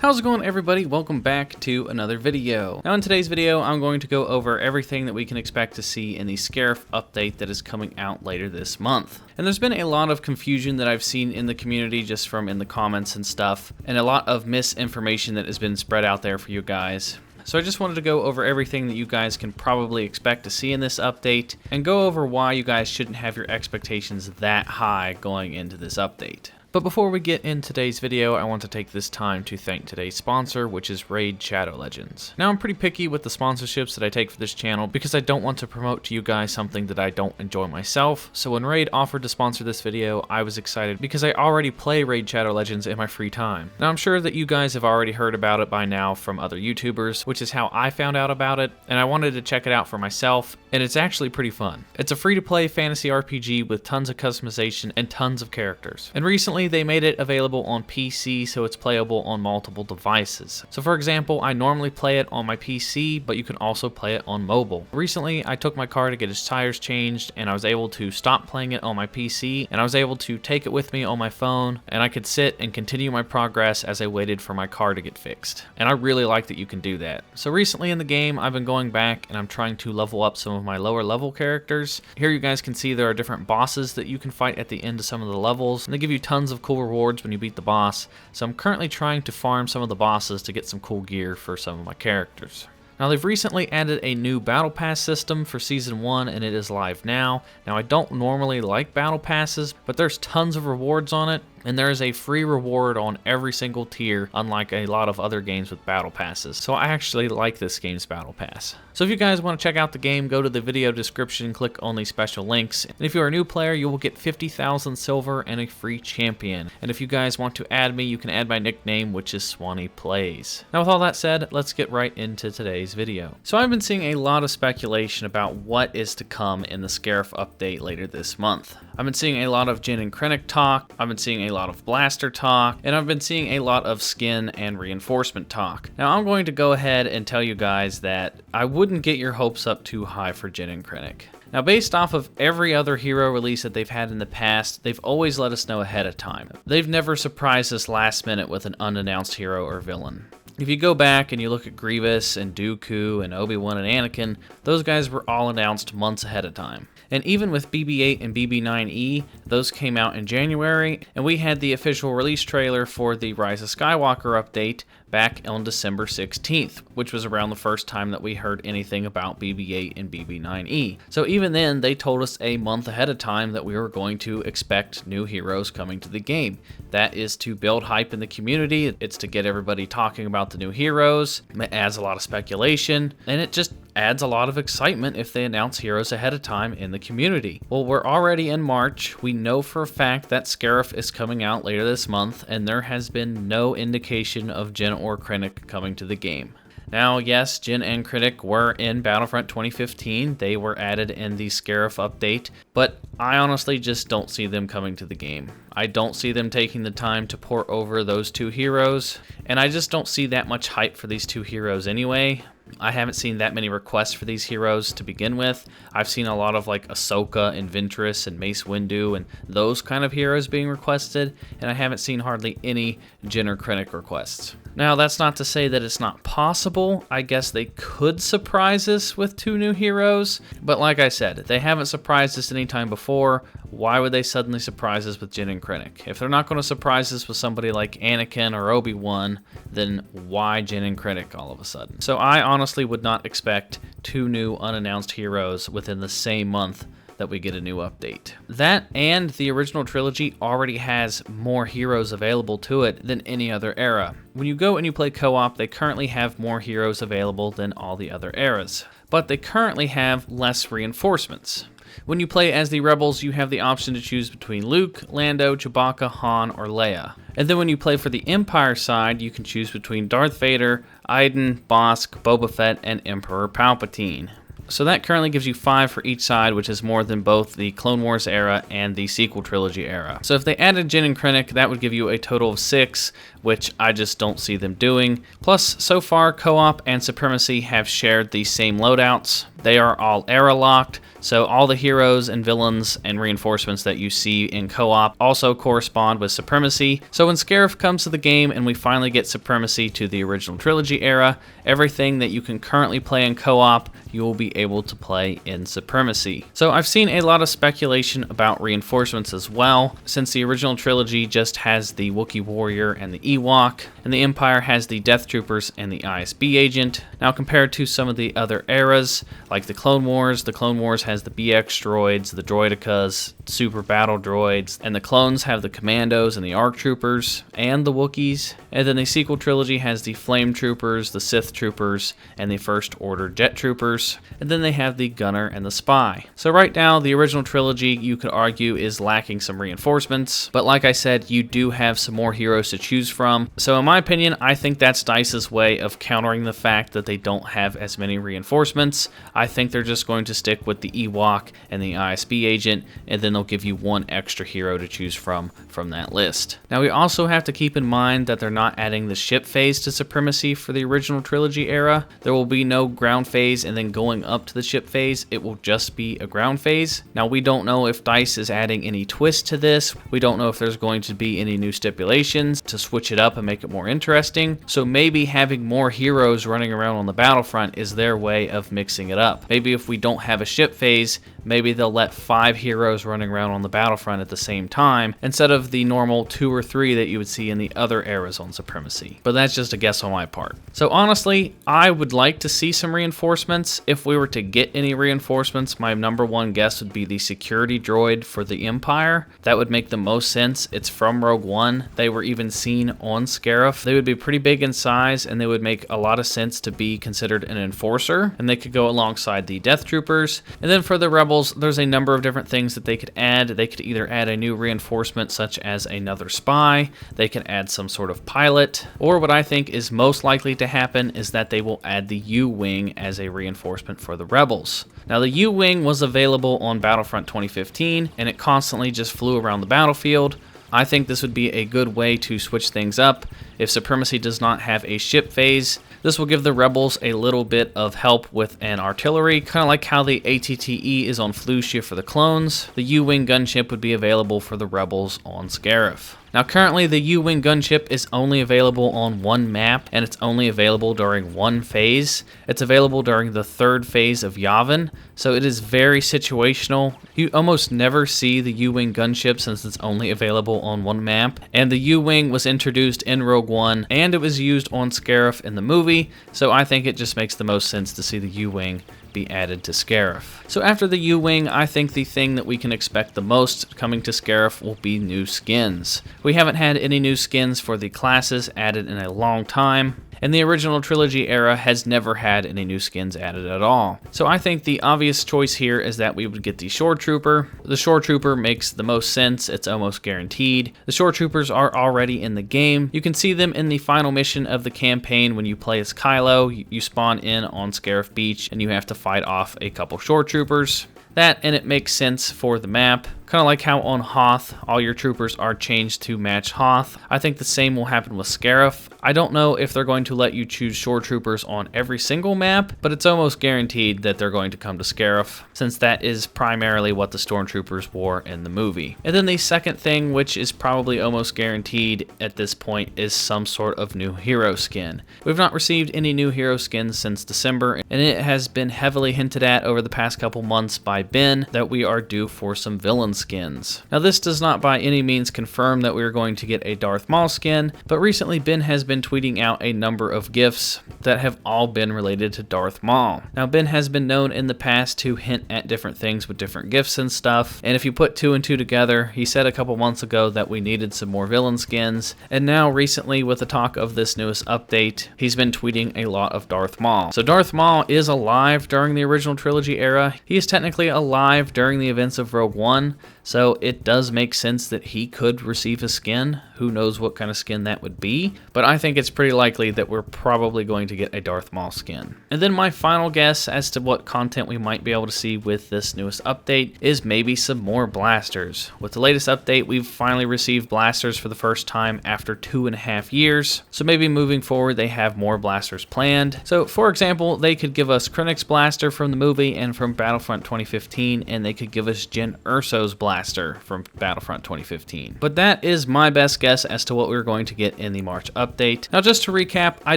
How's it going, everybody? Welcome back to another video. Now in today's video, I'm going to go over everything that we can expect to see in the Scarif update that is coming out later this month. And there's been a lot of confusion that I've seen in the community just from in the comments and stuff, and a lot of misinformation that has been spread out there for you guys. So I just wanted to go over everything that you guys can probably expect to see in this update, and go over why you guys shouldn't have your expectations that high going into this update. But before we get in today's video, I want to take this time to thank today's sponsor, which is Raid Shadow Legends. Now, I'm pretty picky with the sponsorships that I take for this channel because I don't want to promote to you guys something that I don't enjoy myself. So when Raid offered to sponsor this video, I was excited because I already play Raid Shadow Legends in my free time. Now, I'm sure that you guys have already heard about it by now from other YouTubers, which is how I found out about it, and I wanted to check it out for myself, and it's actually pretty fun. It's a free-to-play fantasy RPG with tons of customization and tons of characters. And recently, they made it available on PC, so it's playable on multiple devices. So for example, I normally play it on my PC, but you can also play it on mobile. Recently, I took my car to get its tires changed, and I was able to stop playing it on my PC, and I was able to take it with me on my phone, and I could sit and continue my progress as I waited for my car to get fixed. And I really like that you can do that. So recently in the game, I've been going back and I'm trying to level up some of my lower level characters. Here you guys can see there are different bosses that you can fight at the end of some of the levels, and they give you tons of cool rewards when you beat the boss. So I'm currently trying to farm some of the bosses to get some cool gear for some of my characters. Now, they've recently added a new Battle Pass system for Season 1, and it is live now. Now, I don't normally like Battle Passes, but there's tons of rewards on it, and there is a free reward on every single tier, unlike a lot of other games with Battle Passes. So I actually like this game's Battle Pass. So if you guys want to check out the game, go to the video description, click on the special links. And if you're a new player, you will get 50,000 silver and a free champion. And if you guys want to add me, you can add my nickname, which is Swanee Plays. Now with all that said, let's get right into today's video. So I've been seeing a lot of speculation about what is to come in the Scarif update later this month. I've been seeing a lot of Jin and Krennic talk, I've been seeing a lot of Blaster talk, and I've been seeing a lot of skin and reinforcement talk. Now I'm going to go ahead and tell you guys that I wouldn't get your hopes up too high for Jin and Krennic. Now, based off of every other hero release that they've had in the past, they've always let us know ahead of time. They've never surprised us last minute with an unannounced hero or villain. If you go back and you look at Grievous and Dooku and Obi-Wan and Anakin, those guys were all announced months ahead of time. And even with BB-8 and BB-9E, those came out in January, and we had the official release trailer for the Rise of Skywalker update back on December 16th, which was around the first time that we heard anything about BB-8 and BB-9E. So even then, they told us a month ahead of time that we were going to expect new heroes coming to the game. That is to build hype in the community, it's to get everybody talking about the new heroes, it adds a lot of speculation, and it just adds a lot of excitement if they announce heroes ahead of time in the community. Well, we're already in March. We know for a fact that Scarif is coming out later this month, and there has been no indication of Jin or Krennic coming to the game. Now, yes, Jin and Krennic were in Battlefront 2015. They were added in the Scarif update, but I honestly just don't see them coming to the game. I don't see them taking the time to port over those two heroes, and I just don't see that much hype for these two heroes anyway. I haven't seen that many requests for these heroes to begin with. I've seen a lot of like Ahsoka and Ventress and Mace Windu and those kind of heroes being requested, and I haven't seen hardly any Jin or Krennic requests. Now, that's not to say that it's not possible. I guess they could surprise us with two new heroes, but like I said, they haven't surprised us any time before. Why would they suddenly surprise us with Jin and Krennic? If they're not going to surprise us with somebody like Anakin or Obi-Wan, then why Jin and Krennic all of a sudden? So I honestly would not expect two new unannounced heroes within the same month that we get a new update. That and the original trilogy already has more heroes available to it than any other era. When you go and you play co-op, they currently have more heroes available than all the other eras, but they currently have less reinforcements. When you play as the Rebels, you have the option to choose between Luke, Lando, Chewbacca, Han, or Leia. And then when you play for the Empire side, you can choose between Darth Vader, Iden, Bossk, Boba Fett, and Emperor Palpatine. So that currently gives you 5 for each side, which is more than both the Clone Wars era and the sequel trilogy era. So if they added Jin and Krennic, that would give you a total of 6, which I just don't see them doing. Plus, so far, Co-op and Supremacy have shared the same loadouts. They are all era locked, so all the heroes and villains and reinforcements that you see in Co-op also correspond with Supremacy. So when Scarif comes to the game and we finally get Supremacy to the original trilogy era, everything that you can currently play in Co-op, you will be able to play in Supremacy. So I've seen a lot of speculation about reinforcements as well, since the original trilogy just has the Wookiee Warrior and the Ewok, and the Empire has the Death Troopers and the ISB agent. Now compared to some of the other eras, like the Clone Wars has the BX droids, the Droidicas, Super Battle Droids, and the clones have the Commandos and the ARC Troopers, and the Wookiees. And then the sequel trilogy has the Flame Troopers, the Sith Troopers, and the First Order Jet Troopers. And then they have the Gunner and the Spy. So right now, the original trilogy, you could argue, is lacking some reinforcements. But like I said, you do have some more heroes to choose from. So in my opinion, I think that's DICE's way of countering the fact that they don't have as many reinforcements. I think they're just going to stick with the Ewok and the ISB agent, and then they'll give you one extra hero to choose from that list. Now we also have to keep in mind that they're not adding the ship phase to Supremacy for the original trilogy era. There will be no ground phase and then going up to the ship phase. It will just be a ground phase. Now we don't know if DICE is adding any twist to this. We don't know if there's going to be any new stipulations to switch it up and make it more interesting. So maybe having more heroes running around on the battlefront is their way of mixing it up. Maybe if we don't have a ship phase, maybe they'll let 5 heroes running around on the battlefront at the same time, instead of the normal 2 or 3 that you would see in the other eras on Supremacy. But that's just a guess on my part. So honestly, I would like to see some reinforcements. If we were to get any reinforcements, my number one guess would be the security droid for the Empire. That would make the most sense. It's from Rogue One. They were even seen on Scarif. They would be pretty big in size, and they would make a lot of sense to be considered an enforcer, and they could go alongside the Death Troopers. And then for the Rebels, there's a number of different things that they could add. They could either add a new reinforcement such as another spy, they could add some sort of pilot, or what I think is most likely to happen is that they will add the U-Wing as a reinforcement for the Rebels. Now the U-Wing was available on Battlefront 2015, and it constantly just flew around the battlefield. I think this would be a good way to switch things up. If Supremacy does not have a ship phase, this will give the Rebels a little bit of help with an artillery, kind of like how the ATTE is on Flucia for the clones. The U-Wing gunship would be available for the Rebels on Scarif. Now currently the U-Wing gunship is only available on one map, and it's only available during one phase. It's available during the 3rd phase of Yavin, so it is very situational. You almost never see the U-Wing gunship since it's only available on one map, and the U-Wing was introduced in Rogue One, and it was used on Scarif in the movie, so I think it just makes the most sense to see the U-Wing be added to Scarif. So after the U-Wing, I think the thing that we can expect the most coming to Scarif will be new skins. We haven't had any new skins for the classes added in a long time, and the original trilogy era has never had any new skins added at all. So I think the obvious choice here is that we would get the Shore Trooper. The Shore Trooper makes the most sense, it's almost guaranteed. The Shore Troopers are already in the game. You can see them in the final mission of the campaign when you play as Kylo. You spawn in on Scarif Beach and you have to fight off a couple Shore Troopers. That, and it makes sense for the map. Kind of like how on Hoth, all your troopers are changed to match Hoth. I think the same will happen with Scarif. I don't know if they're going to let you choose Shore Troopers on every single map, but it's almost guaranteed that they're going to come to Scarif, since that is primarily what the Stormtroopers wore in the movie. And then the second thing, which is probably almost guaranteed at this point, is some sort of new hero skin. We've not received any new hero skins since December, and it has been heavily hinted at over the past couple months by Ben that we are due for some villain skins. Now this does not by any means confirm that we are going to get a Darth Maul skin, but recently Ben has been tweeting out a number of GIFs that have all been related to Darth Maul. Now Ben has been known in the past to hint at different things with different GIFs and stuff, and if you put 2 and 2 together, he said a couple months ago that we needed some more villain skins, and now recently with the talk of this newest update, he's been tweeting a lot of Darth Maul. So Darth Maul is alive during the original trilogy era. He is technically alive during the events of Rogue One, so it does make sense that he could receive a skin. Who knows what kind of skin that would be, but I think it's pretty likely that we're probably going to get a Darth Maul skin. And then my final guess as to what content we might be able to see with this newest update is maybe some more blasters. With the latest update, we've finally received blasters for the first time after 2.5 years, so maybe moving forward they have more blasters planned. So for example, they could give us Krennic's blaster from the movie and from Battlefront 2015, and they could give us Jyn Erso's blaster from Battlefront 2015. But that is my best guess as to what we're going to get in the March update. Now just to recap, I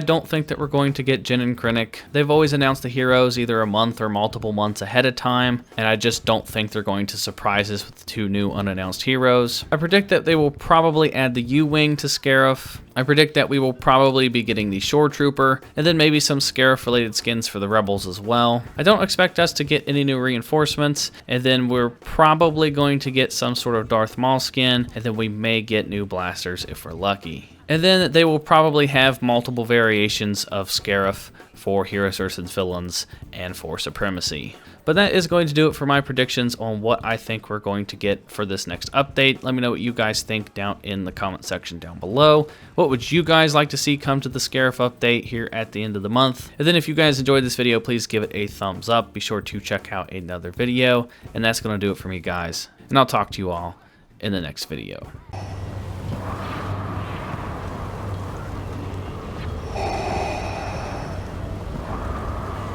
don't think that we're going to get Jyn and Krennic. They've always announced the heroes either a month or multiple months ahead of time, and I just don't think they're going to surprise us with 2 new unannounced heroes. I predict that they will probably add the U-Wing to Scarif. I predict that we will probably be getting the Shore Trooper, and then maybe some Scarif related skins for the Rebels as well. I don't expect us to get any new reinforcements, and then we're probably going to get some sort of Darth Maul skin, and then we may get new blasters if we're lucky. And then they will probably have multiple variations of Scarif for Heroes vs. Villains and for Supremacy. But that is going to do it for my predictions on what I think we're going to get for this next update. Let me know what you guys think down in the comment section down below. What would you guys like to see come to the Scarif update here at the end of the month? And then if you guys enjoyed this video, please give it a thumbs up. Be sure to check out another video. And that's going to do it for me, guys. And I'll talk to you all in the next video.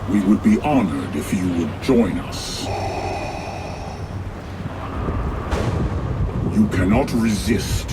We would be honored if you would join us. You cannot resist